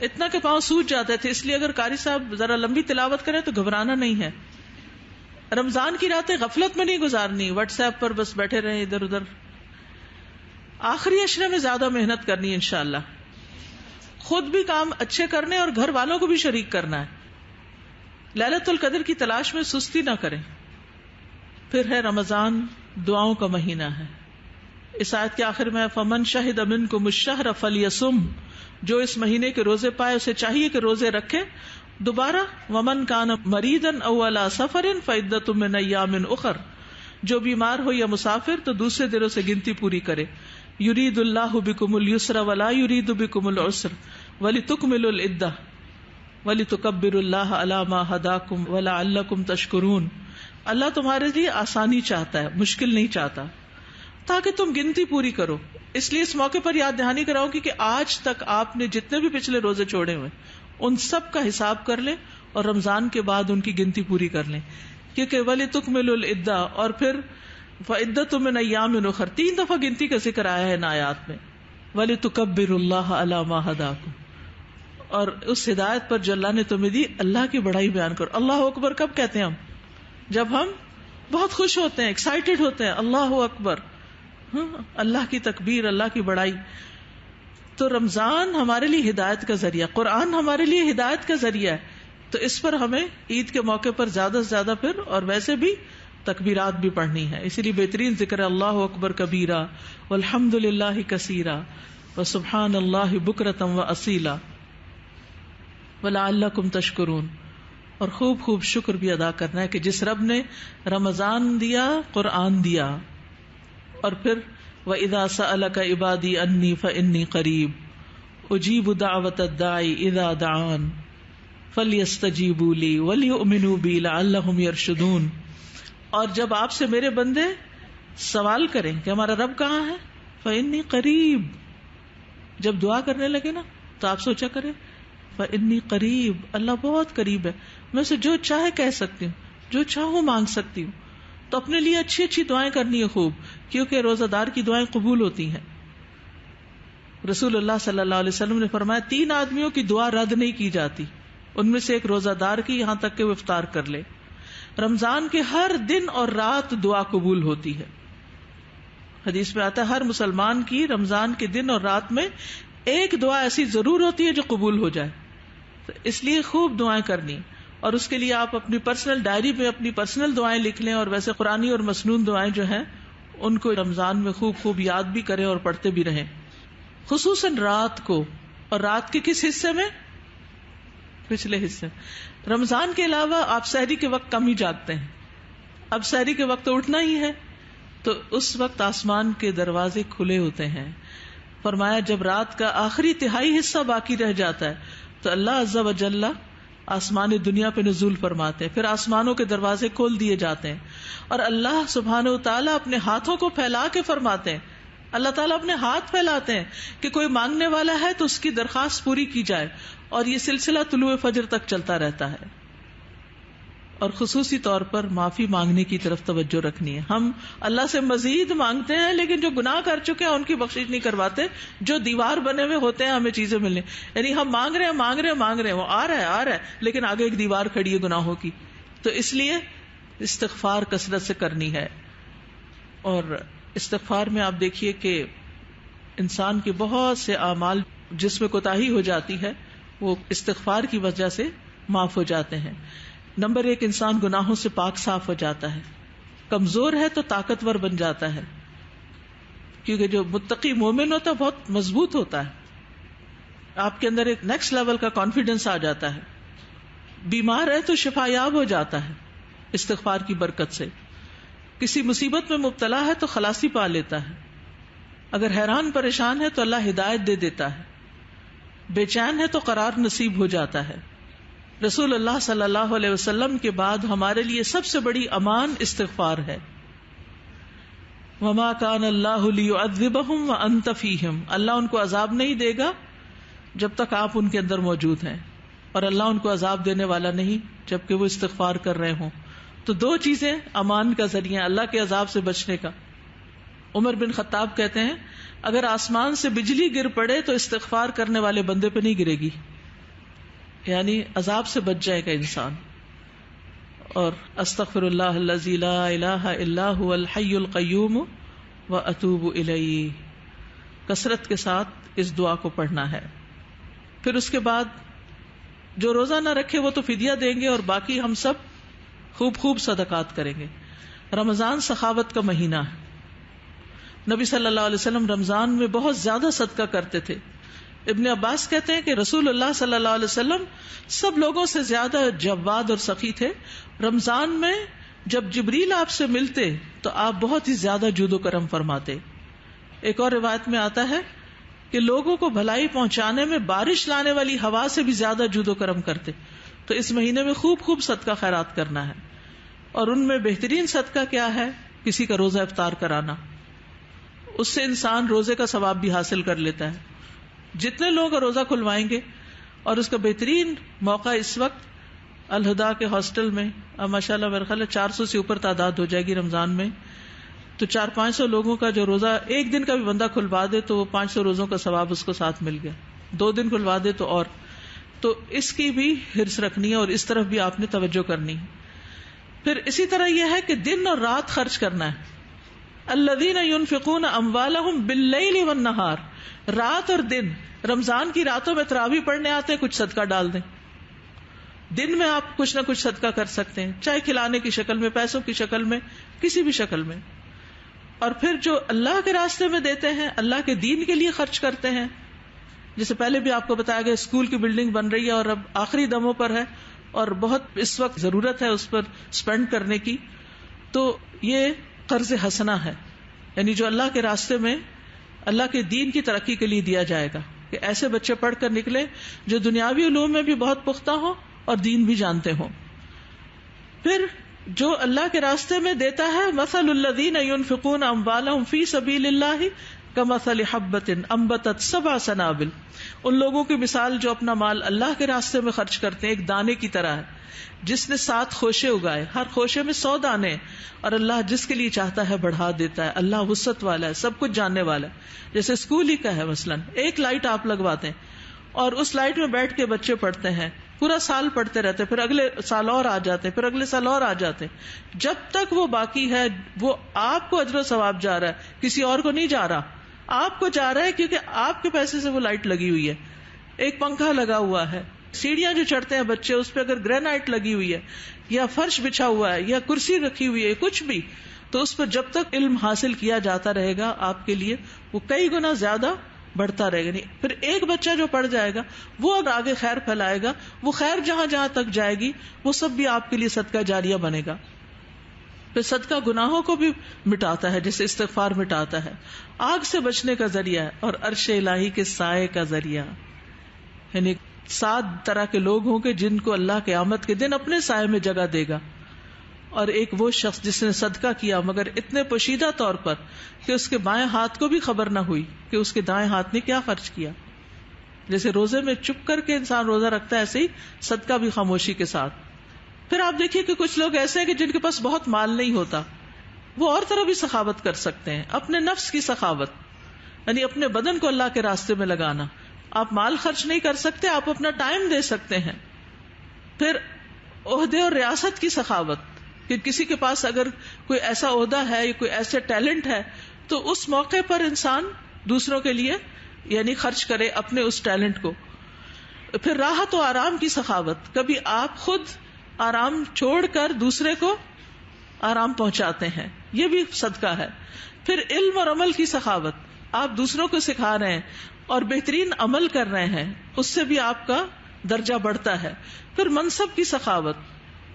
اتنا کہ پاؤں سوج جاتے تھے. اس لیے اگر قاری صاحب ذرا لمبی تلاوت کریں تو گھبرانا نہیں ہے. رمضان کی راتیں غفلت میں نہیں گزارنی، واٹس ایپ پر بس بیٹھے رہیں ادھر ادھر. آخری عشرے میں زیادہ محنت کرنی ہے انشاءاللہ. خود بھی کام اچھے کرنے اور گھر والوں کو بھی شریک کرنا ہے. لیلۃ القدر کی تلاش میں سستی نہ کریں. پھر ہے رمضان دعاؤں کا مہینہ ہے. اس آیت کے آخر میں فمن شہد منکم الشہر فلیصم، جو اس مہینے کے روزے پائے اسے چاہیے کہ روزے رکھے. دوبارہ ومن کان مریضا او علی سفر فعدۃ من ایام اخر، جو بیمار ہو یا مسافر تو دوسرے دنوں سے گنتی پوری کرے. یرید اللہ بکم اليسر ولا یرید بکم العسر ولتکملوا العدہ ولتکبروا اللہ علی ما ھداکم ولعلکم تشکرون. اللہ تمہارے لیے آسانی چاہتا ہے، مشکل نہیں چاہتا، تاکہ تم گنتی پوری کرو. اس لیے اس موقع پر یاد دہانی کراؤں گی کہ آج تک آپ نے جتنے بھی پچھلے روزے چھوڑے ہوئے ان سب کا حساب کر لیں اور رمضان کے بعد ان کی گنتی پوری کر لیں. کیونکہ وَلِتُكْمِلُوا الْعِدَّةَ اور پھر فَعِدَّةٌ مِّنْ أَيَّامٍ أُخَرَ 3 دفعہ گنتی کا ذکر آیا ہے ان آیات میں. وَلِتُكَبِّرُوا اللَّهَ عَلَىٰ مَا هَدَاكُمْ اور اس ہدایت پر جو اللہ نے تمہیں دی اللہ کی بڑائی بیان کرو. اللہ اکبر کب کہتے ہیں ہم؟ جب ہم بہت خوش ہوتے ہیں، ایکسائٹیڈ ہوتے ہیں. اللہ اکبر، اللہ کی تکبیر، اللہ کی بڑائی. تو رمضان ہمارے لیے ہدایت کا ذریعہ، قرآن ہمارے لیے ہدایت کا ذریعہ ہے. تو اس پر ہمیں عید کے موقع پر زیادہ سے زیادہ پھر اور ویسے بھی تکبیرات بھی پڑھنی ہے. اسی لیے بہترین ذکر ہے اللہ اکبر کبیرہ والحمد للہ کثیرہ وسبحان اللہ بکرۃ واسیلا ولعلکم تشکرون. اور خوب خوب شکر بھی ادا کرنا ہے کہ جس رب نے رمضان دیا، قرآن دیا. اور پھر وَإِذَا سَأَلَكَ عِبَادِي أَنِّي فَإِنِّي قَرِيبٌ أُجِيبُ دَعْوَةَ الدَّاعِ إِذَا دَعَانِ فَلْيَسْتَجِيبُوا لِي وَلْيُؤْمِنُوا بِي لَعَلَّهُمْ يَرْشُدُونَ. اور جب آپ سے میرے بندے سوال کریں کہ ہمارا رب کہاں ہے، فَإِنِّي قَرِيب، جب دعا کرنے لگے نا تو آپ سوچا کریں فَإِنِّي قَرِيب، اللہ بہت قریب ہے، میں اسے جو چاہے کہہ سکتی ہوں، جو چاہوں مانگ سکتی ہوں. تو اپنے لیے اچھی اچھی دعائیں کرنی ہے خوب، کیونکہ روزہ دار کی دعائیں قبول ہوتی ہیں. رسول اللہ صلی اللہ علیہ وسلم نے فرمایا 3 آدمیوں کی دعا رد نہیں کی جاتی، ان میں سے ایک روزہ دار کی، یہاں تک کہ وہ افطار کر لے. رمضان کے ہر دن اور رات دعا قبول ہوتی ہے. حدیث میں آتا ہے ہر مسلمان کی رمضان کے دن اور رات میں ایک دعا ایسی ضرور ہوتی ہے جو قبول ہو جائے. تو اس لیے خوب دعائیں کرنی، اور اس کے لیے آپ اپنی پرسنل ڈائری میں اپنی پرسنل دعائیں لکھ لیں. اور ویسے قرآنی اور مسنون دعائیں جو ہیں ان کو رمضان میں خوب خوب یاد بھی کریں اور پڑھتے بھی رہیں، خصوصاً رات کو. اور رات کے کس حصے میں؟ پچھلے حصے. رمضان کے علاوہ آپ سحری کے وقت کم ہی جاگتے ہیں. اب سحری کے وقت تو اٹھنا ہی ہے، تو اس وقت آسمان کے دروازے کھلے ہوتے ہیں. فرمایا جب رات کا آخری تہائی حصہ باقی رہ جاتا ہے تو اللہ عز و جل آسمان دنیا پہ نزول فرماتے ہیں، پھر آسمانوں کے دروازے کھول دیے جاتے ہیں، اور اللہ سبحانہ و تعالیٰ اپنے ہاتھوں کو پھیلا کے فرماتے ہیں. اللہ تعالیٰ اپنے ہاتھ پھیلاتے ہیں کہ کوئی مانگنے والا ہے تو اس کی درخواست پوری کی جائے. اور یہ سلسلہ طلوع فجر تک چلتا رہتا ہے. اور خصوصی طور پر معافی مانگنے کی طرف توجہ رکھنی ہے. ہم اللہ سے مزید مانگتے ہیں لیکن جو گناہ کر چکے ہیں ان کی بخشش نہیں کرواتے. جو دیوار بنے ہوئے ہوتے ہیں ہمیں چیزیں ملنے، یعنی ہم مانگ رہے ہیں وہ آ رہا ہے لیکن آگے ایک دیوار کھڑی ہے گناہوں کی. تو اس لیے استغفار کثرت سے کرنی ہے. اور استغفار میں آپ دیکھیے کہ انسان کے بہت سے اعمال جس میں کوتاہی ہو جاتی ہے وہ استغفار کی وجہ سے معاف ہو جاتے ہیں. نمبر 1، انسان گناہوں سے پاک صاف ہو جاتا ہے. کمزور ہے تو طاقتور بن جاتا ہے، کیونکہ جو متقی مومن ہوتا ہے بہت مضبوط ہوتا ہے. آپ کے اندر ایک نیکسٹ لیول کا کانفیڈنس آ جاتا ہے. بیمار ہے تو شفا یاب ہو جاتا ہے استغفار کی برکت سے. کسی مصیبت میں مبتلا ہے تو خلاصی پا لیتا ہے. اگر حیران پریشان ہے تو اللہ ہدایت دے دیتا ہے. بے چین ہے تو قرار نصیب ہو جاتا ہے. رسول اللہ صلی اللہ علیہ وسلم کے بعد ہمارے لیے سب سے بڑی امان استغفار ہے. وما کان اللہ لیعذبہم وانت فیہم، اللہ ان کو عذاب نہیں دے گا جب تک آپ ان کے اندر موجود ہیں، اور اللہ ان کو عذاب دینے والا نہیں جبکہ وہ استغفار کر رہے ہوں. تو 2 چیزیں امان کا ذریعہ اللہ کے عذاب سے بچنے کا. عمر بن خطاب کہتے ہیں اگر آسمان سے بجلی گر پڑے تو استغفار کرنے والے بندے پہ نہیں گرے گی، یعنی عذاب سے بچ جائے گا انسان. اور استغفر اللہ الذی لا الہ الا هو الحی القیوم واتوب الیہ، کثرت کے ساتھ اس دعا کو پڑھنا ہے. پھر اس کے بعد جو روزہ نہ رکھے وہ تو فدیہ دیں گے، اور باقی ہم سب خوب خوب صدقات کریں گے. رمضان سخاوت کا مہینہ ہے. نبی صلی اللہ علیہ وسلم رمضان میں بہت زیادہ صدقہ کرتے تھے. ابن عباس کہتے ہیں کہ رسول اللہ صلی اللہ علیہ وسلم سب لوگوں سے زیادہ جواد اور سخی تھے. رمضان میں جب جبریل آپ سے ملتے تو آپ بہت ہی زیادہ جود و کرم فرماتے. ایک اور روایت میں آتا ہے کہ لوگوں کو بھلائی پہنچانے میں بارش لانے والی ہوا سے بھی زیادہ جود و کرم کرتے. تو اس مہینے میں خوب خوب صدقہ خیرات کرنا ہے. اور ان میں بہترین صدقہ کیا ہے؟ کسی کا روزہ افطار کرانا. اس سے انسان روزے کا ثواب بھی حاصل کر لیتا ہے. جتنے لوگ روزہ کھلوائیں گے، اور اس کا بہترین موقع اس وقت الہدا کے ہاسٹل میں اب ماشاءاللہ میرے خیال ہے 400 سے اوپر تعداد ہو جائے گی رمضان میں، تو 400-500 لوگوں کا جو روزہ ایک دن کا بھی بندہ کھلوا دے تو وہ 500 روزوں کا ثواب اس کو ساتھ مل گیا، 2 دن کھلوا دے تو اور. تو اس کی بھی حرص رکھنی ہے اور اس طرف بھی آپ نے توجہ کرنی ہے. پھر اسی طرح یہ ہے کہ دن اور رات خرچ کرنا ہے. الذین ينفقون اموالهم باللیل والنہار، رات اور دن. رمضان کی راتوں میں تراویح پڑھنے آتے ہیں، کچھ صدقہ ڈال دیں. دن میں آپ کچھ نہ کچھ صدقہ کر سکتے ہیں، چاہے کھلانے کی شکل میں، پیسوں کی شکل میں، کسی بھی شکل میں. اور پھر جو اللہ کے راستے میں دیتے ہیں، اللہ کے دین کے لیے خرچ کرتے ہیں، جیسے پہلے بھی آپ کو بتایا گیا اسکول کی بلڈنگ بن رہی ہے اور اب آخری دموں پر ہے اور بہت اس وقت ضرورت ہے اس پر سپینڈ کرنے کی، تو یہ قرض حسنہ ہے. یعنی جو اللہ کے راستے میں اللہ کے دین کی ترقی کے لیے دیا جائے گا، کہ ایسے بچے پڑھ کر نکلے جو دنیاوی علوم میں بھی بہت پختہ ہوں اور دین بھی جانتے ہوں. پھر جو اللہ کے راستے میں دیتا ہے، مثل الذین ينفقون اموالهم فی سبیل اللہ کمثل حبۃ انبتت 7 سنابل، ان لوگوں کی مثال جو اپنا مال اللہ کے راستے میں خرچ کرتے ہیں ایک دانے کی طرح ہے جس نے 7 خوشے اگائے، ہر خوشے میں 100 دانے، اور اللہ جس کے لیے چاہتا ہے بڑھا دیتا ہے. اللہ وسعت والا ہے، سب کچھ جاننے والا ہے. جیسے اسکول ہی کا ہے، مثلا ایک لائٹ آپ لگواتے ہیں اور اس لائٹ میں بیٹھ کے بچے پڑھتے ہیں، پورا سال پڑھتے رہتے، پھر اگلے سال اور آ جاتے، پھر اگلے سال اور آ جاتے. جب تک وہ باقی ہے وہ آپ کو اجر و ثواب جا رہا ہے، کسی اور کو نہیں جا رہا. آپ کو جا رہا ہے کیونکہ آپ کے پیسے سے وہ لائٹ لگی ہوئی ہے، ایک پنکھا لگا ہوا ہے، سیڑھیاں جو چڑھتے ہیں بچے اس پہ اگر گرینائٹ لگی ہوئی ہے یا فرش بچھا ہوا ہے یا کرسی رکھی ہوئی ہے، کچھ بھی، تو اس پر جب تک علم حاصل کیا جاتا رہے گا آپ کے لیے وہ کئی گنا زیادہ بڑھتا رہے گا. نہیں پھر ایک بچہ جو پڑھ جائے گا وہ اگر آگے خیر پھیلائے گا، وہ خیر جہاں جہاں تک جائے گی وہ سب بھی آپ کے لیے صدقہ جاریہ بنے گا. پھر صدقہ گناہوں کو بھی مٹاتا ہے، جیسے استغفار مٹاتا ہے، آگ سے بچنے کا ذریعہ ہے اور عرش الہی کے سائے کا ذریعہ. یعنی 7 طرح کے لوگ ہوں گے جن کو اللہ قیامت کے دن اپنے سائے میں جگہ دے گا. اور ایک وہ شخص جس نے صدقہ کیا مگر اتنے پوشیدہ طور پر کہ اس کے بائیں ہاتھ کو بھی خبر نہ ہوئی کہ اس کے دائیں ہاتھ نے کیا خرچ کیا. جیسے روزے میں چپ کر کے انسان روزہ رکھتا ہے، ایسے ہی صدقہ بھی خاموشی کے ساتھ. پھر آپ دیکھیے کہ کچھ لوگ ایسے ہیں کہ جن کے پاس بہت مال نہیں ہوتا، وہ اور طرح بھی سخاوت کر سکتے ہیں. اپنے نفس کی سخاوت، یعنی اپنے بدن کو اللہ کے راستے میں لگانا. آپ مال خرچ نہیں کر سکتے، آپ اپنا ٹائم دے سکتے ہیں. پھر عہدے اور ریاست کی سخاوت، کہ کسی کے پاس اگر کوئی ایسا عہدہ ہے یا کوئی ایسے ٹیلنٹ ہے تو اس موقع پر انسان دوسروں کے لیے یعنی خرچ کرے اپنے اس ٹیلنٹ کو. پھر راحت و آرام کی سخاوت، کبھی آپ خود آرام چھوڑ کر دوسرے کو آرام پہنچاتے ہیں، یہ بھی صدقہ ہے. پھر علم اور عمل کی سخاوت، آپ دوسروں کو سکھا رہے ہیں اور بہترین عمل کر رہے ہیں، اس سے بھی آپ کا درجہ بڑھتا ہے. پھر منصب کی سخاوت،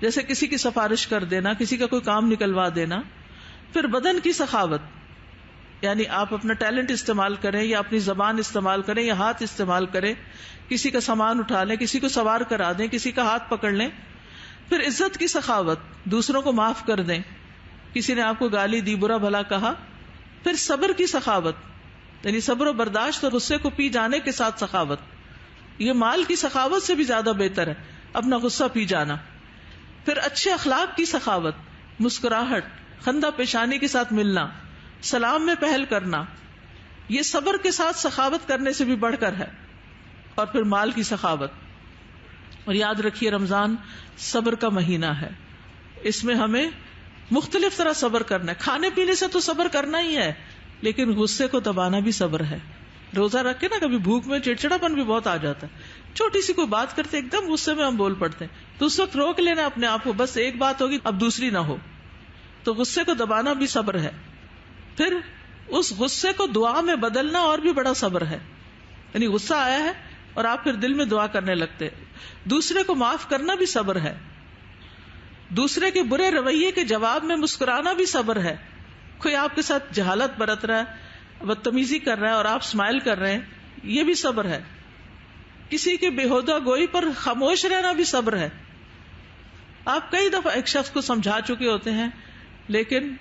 جیسے کسی کی سفارش کر دینا، کسی کا کوئی کام نکلوا دینا. پھر بدن کی سخاوت، یعنی آپ اپنا ٹیلنٹ استعمال کریں یا اپنی زبان استعمال کریں یا ہاتھ استعمال کریں، کسی کا سامان اٹھا لیں، کسی کو سوار کرا دیں، کسی کا ہاتھ پکڑ لیں. پھر عزت کی سخاوت، دوسروں کو معاف کر دیں، کسی نے آپ کو گالی دی، برا بھلا کہا. پھر صبر کی سخاوت، یعنی صبر و برداشت اور غصے کو پی جانے کے ساتھ سخاوت. یہ مال کی سخاوت سے بھی زیادہ بہتر ہے اپنا غصہ پی جانا. پھر اچھے اخلاق کی سخاوت، مسکراہٹ، خندہ پیشانی کے ساتھ ملنا، سلام میں پہل کرنا، یہ صبر کے ساتھ سخاوت کرنے سے بھی بڑھ کر ہے. اور پھر مال کی سخاوت. اور یاد رکھیے رمضان صبر کا مہینہ ہے، اس میں ہمیں مختلف طرح صبر کرنا ہے. کھانے پینے سے تو صبر کرنا ہی ہے، لیکن غصے کو دبانا بھی صبر ہے. روزہ رکھ کے نا کبھی بھوک میں چڑچڑاپن بھی بہت آ جاتا ہے، چھوٹی سی کوئی بات کرتے ایک دم غصے میں ہم بول پڑتے ہیں، تو اس وقت روک لینا اپنے آپ کو، بس ایک بات ہوگی اب دوسری نہ ہو. تو غصے کو دبانا بھی صبر ہے. پھر اس غصے کو دعا میں بدلنا اور بھی بڑا صبر ہے. یعنی غصہ آیا ہے اور آپ پھر دل میں دعا کرنے لگتے. دوسرے کو معاف کرنا بھی صبر ہے. دوسرے کے برے رویے کے جواب میں مسکرانا بھی صبر ہے. کوئی آپ کے ساتھ جہالت برت رہا ہے، بدتمیزی کر رہا ہے اور آپ اسمائل کر رہے ہیں، یہ بھی صبر ہے. کسی کے بےہودہ گوئی پر خاموش رہنا بھی صبر ہے. آپ کئی دفعہ ایک شخص کو سمجھا چکے ہوتے ہیں لیکن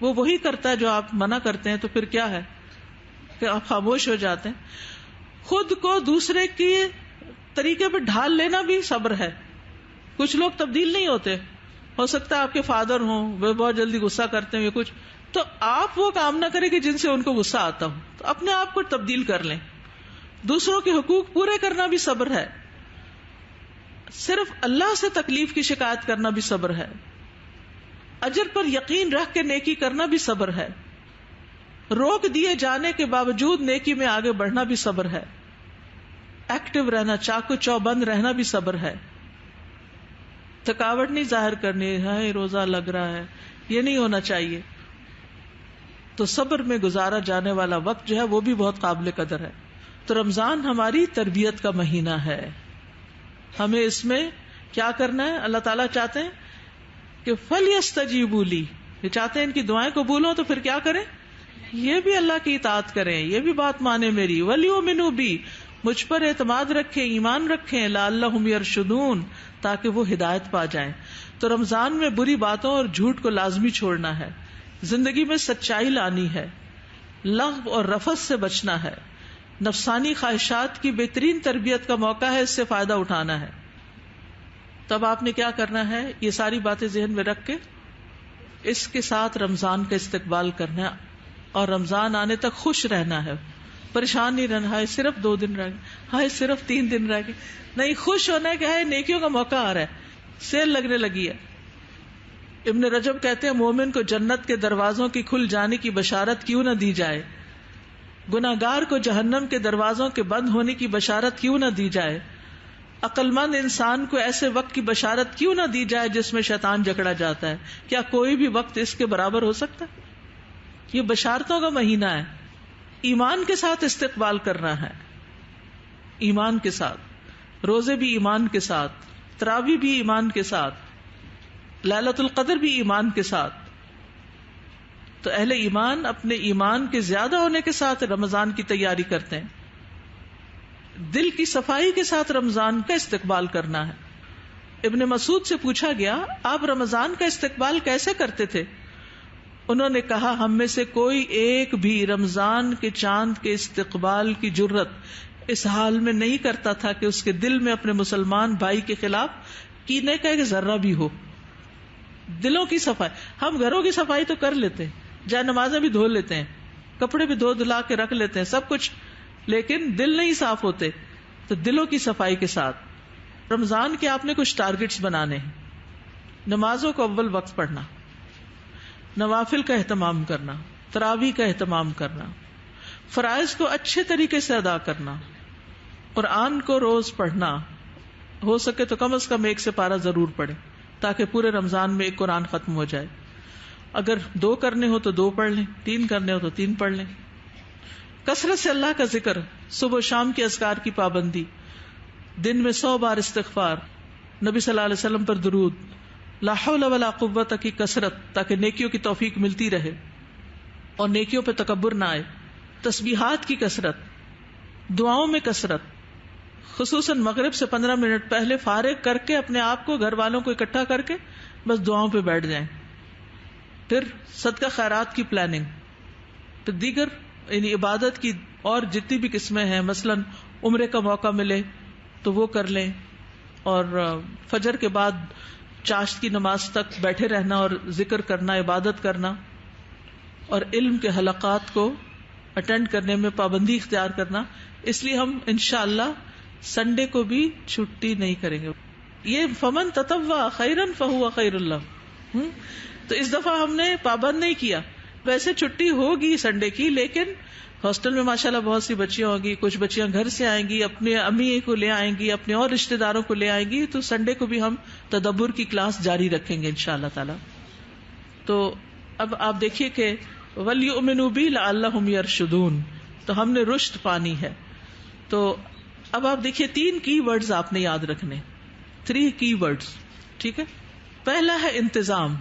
وہ وہی کرتا ہے جو آپ منع کرتے ہیں، تو پھر کیا ہے کہ آپ خاموش ہو جاتے ہیں. خود کو دوسرے کی طریقے پہ ڈھال لینا بھی صبر ہے. کچھ لوگ تبدیل نہیں ہوتے، ہو سکتا ہے آپ کے فادر ہوں، وہ بہت جلدی غصہ کرتے ہیں یا کچھ، تو آپ وہ کام نہ کریں کہ جن سے ان کو غصہ آتا ہو، تو اپنے آپ کو تبدیل کر لیں. دوسروں کے حقوق پورے کرنا بھی صبر ہے، صرف اللہ سے تکلیف کی شکایت کرنا بھی صبر ہے، اجر پر یقین رکھ کے نیکی کرنا بھی صبر ہے، روک دیے جانے کے باوجود نیکی میں آگے بڑھنا بھی صبر ہے، ایکٹیو رہنا، چاقو چوبند رہنا بھی صبر ہے. تھکاوٹ نہیں ظاہر کرنی ہے روزہ لگ رہا ہے، یہ نہیں ہونا چاہیے. تو صبر میں گزارا جانے والا وقت جو ہے وہ بھی بہت قابل قدر ہے. تو رمضان ہماری تربیت کا مہینہ ہے، ہمیں اس میں کیا کرنا ہے؟ اللہ تعالیٰ چاہتے ہیں کہ فَلْيَسْتَجِيبُوا لِي، یہ چاہتے ہیں ان کی دعائیں قبول ہوں، تو پھر کیا کریں؟ یہ بھی اللہ کی اطاعت کریں، یہ بھی بات مانے میری. وَلْيُؤْمِنُوا بِي، مجھ پر اعتماد رکھیں، ایمان رکھیں. لَعَلَّهُمْ يَرْشُدُونَ، تاکہ وہ ہدایت پا جائیں. تو رمضان میں بری باتوں اور جھوٹ کو لازمی چھوڑنا ہے، زندگی میں سچائی لانی ہے، لغو اور رفث سے بچنا ہے، نفسانی خواہشات کی بہترین تربیت کا موقع ہے، اس سے فائدہ اٹھانا ہے. تب آپ نے کیا کرنا ہے؟ یہ ساری باتیں ذہن میں رکھ کے اس کے ساتھ رمضان کا استقبال کرنا ہے، اور رمضان آنے تک خوش رہنا ہے، پریشان نہیں رہنا. ہائے صرف 2 دن رہ گئے، ہائے صرف 3 دن رہ گئے. نہیں، خوش ہونا ہے کہ ہائے نیکیوں کا موقع آ رہا ہے، سیل لگنے لگی ہے. ابن رجب کہتے ہیں مومن کو جنت کے دروازوں کی کھل جانے کی بشارت کیوں نہ دی جائے، گناہگار کو جہنم کے دروازوں کے بند ہونے کی بشارت کیوں نہ دی جائے، عقل مند انسان کو ایسے وقت کی بشارت کیوں نہ دی جائے جس میں شیطان جکڑا جاتا ہے. کیا کوئی بھی وقت اس کے برابر ہو سکتا ہے؟ یہ بشارتوں کا مہینہ ہے. ایمان کے ساتھ استقبال کرنا ہے، ایمان کے ساتھ، روزے بھی ایمان کے ساتھ، تراویح بھی ایمان کے ساتھ، لیلۃ القدر بھی ایمان کے ساتھ. تو اہل ایمان اپنے ایمان کے زیادہ ہونے کے ساتھ رمضان کی تیاری کرتے ہیں. دل کی صفائی کے ساتھ رمضان کا استقبال کرنا ہے. ابن مسعود سے پوچھا گیا آپ رمضان کا استقبال کیسے کرتے تھے؟ انہوں نے کہا ہم میں سے کوئی ایک بھی رمضان کے چاند کے استقبال کی جرت اس حال میں نہیں کرتا تھا کہ اس کے دل میں اپنے مسلمان بھائی کے خلاف کینے کا ایک ذرہ بھی ہو. دلوں کی صفائی، ہم گھروں کی صفائی تو کر لیتے ہیں، جائے نمازیں بھی دھو لیتے ہیں، کپڑے بھی دھو دھلا کے رکھ لیتے ہیں، سب کچھ، لیکن دل نہیں صاف ہوتے. تو دلوں کی صفائی کے ساتھ رمضان کے آپ نے کچھ ٹارگٹس بنانے ہیں. نمازوں کو اول وقت پڑھنا، نوافل کا اہتمام کرنا، تراویح کا اہتمام کرنا، فرائض کو اچھے طریقے سے ادا کرنا، قرآن کو روز پڑھنا، ہو سکے تو کم از کم 1 سپارہ ضرور پڑھیں تاکہ پورے رمضان میں 1 قرآن ختم ہو جائے. اگر 2 کرنے ہو تو 2 پڑھ لیں، 3 کرنے ہو تو 3 پڑھ لیں. کثرت سے اللہ کا ذکر، صبح و شام کے اذکار کی پابندی، دن میں 100 بار استغفار، نبی صلی اللہ علیہ وسلم پر درود، لا حول ولا قوت کی کثرت تاکہ نیکیوں کی توفیق ملتی رہے اور نیکیوں پہ تکبر نہ آئے. تسبیحات کی کثرت، دعاؤں میں کثرت، خصوصاً مغرب سے 15 منٹ پہلے فارغ کر کے اپنے آپ کو، گھر والوں کو اکٹھا کر کے بس دعاؤں پہ بیٹھ جائیں. پھر صدقہ خیرات کی پلاننگ، پھر دیگر یعنی عبادت کی اور جتنی بھی قسمیں ہیں، مثلا عمرے کا موقع ملے تو وہ کر لیں، اور فجر کے بعد چاشت کی نماز تک بیٹھے رہنا اور ذکر کرنا، عبادت کرنا، اور علم کے حلقات کو اٹینڈ کرنے میں پابندی اختیار کرنا. اس لیے ہم انشاءاللہ سنڈے کو بھی چھٹی نہیں کریں گے. یہ فمن تطوع خیرا فہو خیر اللہ. تو اس دفعہ ہم نے پابند نہیں کیا. ویسے چھٹی ہوگی سنڈے کی، لیکن ہاسٹل میں ماشاءاللہ بہت سی بچیاں ہوگی، کچھ بچیاں گھر سے آئیں گی، اپنے امی کو لے آئیں گی، اپنے اور رشتہ داروں کو لے آئیں گی، تو سنڈے کو بھی ہم تدبر کی کلاس جاری رکھیں گے انشاءاللہ تعالی. تو اب آپ دیکھیے کہ وَلْيُؤْمِنُوا بِي لَعَلَّهُمْ يَرْشُدُونَ، تو ہم نے رشد پانی ہے. تو اب آپ دیکھیے 3 کی ورڈز آپ نے یاد رکھنے، 3 کی ورڈز، ٹھیک ہے. پہلا ہے انتظام،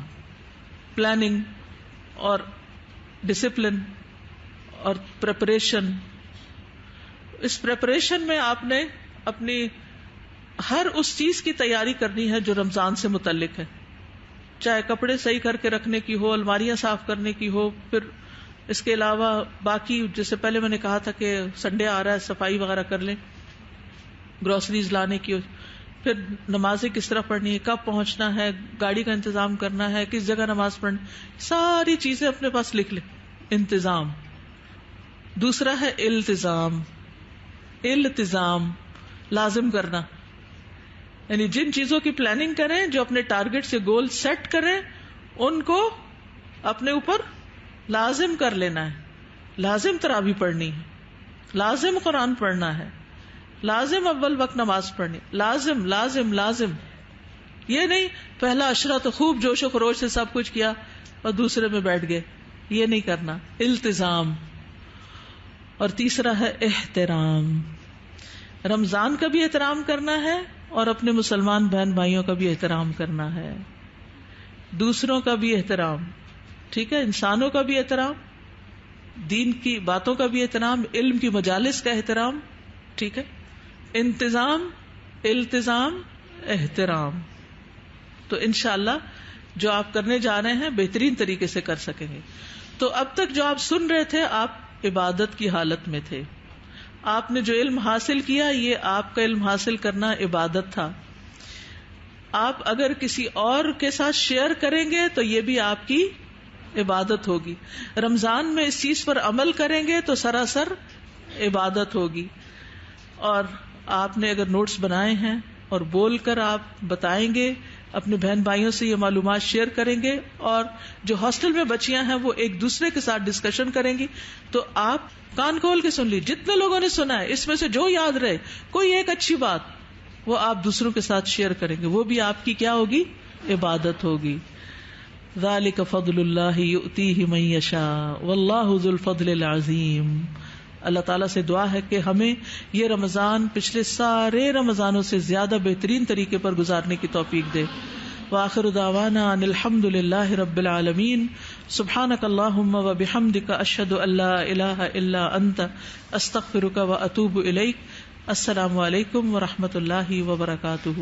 پلاننگ اور ڈسپلن اور پریپریشن. اس پریپریشن میں آپ نے اپنی ہر اس چیز کی تیاری کرنی ہے جو رمضان سے متعلق ہے، چاہے کپڑے صحیح کر کے رکھنے کی ہو، الماریاں صاف کرنے کی ہو، پھر اس کے علاوہ باقی جیسے پہلے میں نے کہا تھا کہ سنڈے آ رہا ہے صفائی وغیرہ کر لیں، گروسریز لانے کی ہو، پھر نمازیں کس طرح پڑھنی ہے، کب پہنچنا ہے، گاڑی کا انتظام کرنا ہے، کس جگہ نماز پڑھنی، ساری چیزیں اپنے پاس لکھ لیں. انتظام. دوسرا ہے التزام. التزام لازم کرنا، یعنی جن چیزوں کی پلاننگ کریں، جو اپنے ٹارگٹ سے گول سیٹ کریں، ان کو اپنے اوپر لازم کر لینا ہے. لازم تراویح پڑھنی ہے، لازم قرآن پڑھنا ہے، لازم اول وقت نماز پڑھنی، لازم لازم لازم. یہ نہیں پہلا عشرہ تو خوب جوش و خروش سے سب کچھ کیا اور دوسرے میں بیٹھ گئے، یہ نہیں کرنا. التزام. اور تیسرا ہے احترام. رمضان کا بھی احترام کرنا ہے اور اپنے مسلمان بہن بھائیوں کا بھی احترام کرنا ہے، دوسروں کا بھی احترام. ٹھیک ہے، انسانوں کا بھی احترام، دین کی باتوں کا بھی احترام، علم کی مجالس کا احترام. ٹھیک ہے، انتظام، التزام، احترام. تو انشاءاللہ جو آپ کرنے جا رہے ہیں بہترین طریقے سے کر سکیں گے. تو اب تک جو آپ سن رہے تھے آپ عبادت کی حالت میں تھے. آپ نے جو علم حاصل کیا یہ آپ کا علم حاصل کرنا عبادت تھا. آپ اگر کسی اور کے ساتھ شیئر کریں گے تو یہ بھی آپ کی عبادت ہوگی. رمضان میں اس چیز پر عمل کریں گے تو سراسر عبادت ہوگی. اور آپ نے اگر نوٹس بنائے ہیں اور بول کر آپ بتائیں گے، اپنے بہن بھائیوں سے یہ معلومات شیئر کریں گے، اور جو ہاسٹل میں بچیاں ہیں وہ ایک دوسرے کے ساتھ ڈسکشن کریں گی، تو آپ کان کھول کے سن لی. جتنے لوگوں نے سنا ہے اس میں سے جو یاد رہے کوئی ایک اچھی بات وہ آپ دوسروں کے ساتھ شیئر کریں گے، وہ بھی آپ کی کیا ہوگی؟ عبادت ہوگی. ذالک فضل اللہ یؤتیہ من یشاء واللہ ذو الفضل العظیم. اللہ تعالیٰ سے دعا ہے کہ ہمیں یہ رمضان پچھلے سارے رمضانوں سے زیادہ بہترین طریقے پر گزارنے کی توفیق دے. وآخر دعوانا ان الحمد للہ رب العالمین. سبحانک اللہم وبحمدک اشہد ان لا الہ الا انت استغفرک واتوب الیک. السلام علیکم ورحمۃ اللہ وبرکاتہ.